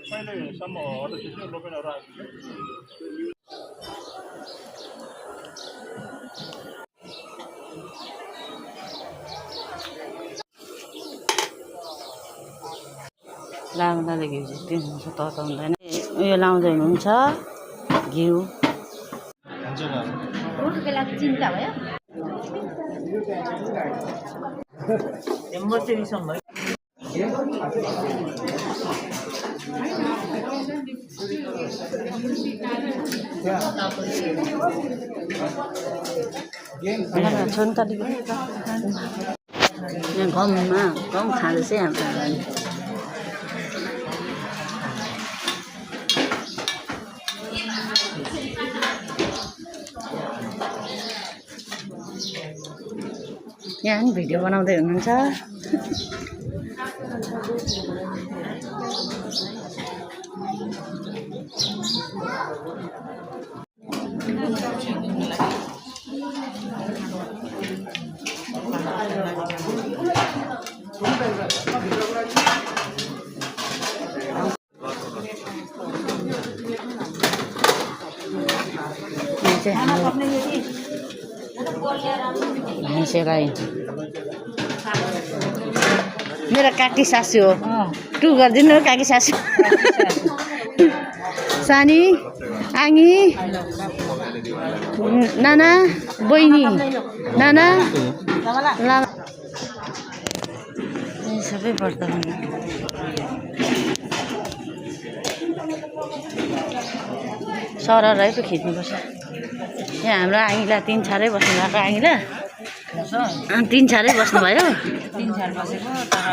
पहिलेसम्म auto खिच्ने लोकेलहरू आएको लाउँदाले घिउ जस्तै हुन्छ तताउँदैन उयो लाउँदै हुनुहुन्छ घिउ बेला चिन्ता भयो यहाँ गममा गम खाँदैछ हाम्रो यहाँ पनि भिडियो बनाउँदै हुनुहुन्छ मान्छेलाई मेरो काकी सासू हो टु गरिदिनु काकी सासू सानी आङी नाना बहिनी नाना लामा सबै पर्दा सररलाई पो खिच्नुपर्छ यहाँ हाम्रो आङीलाई 3 छारै बस्नु भएको आङीलाई 3 छारै बस्नुभयो 3 छार बसेको तर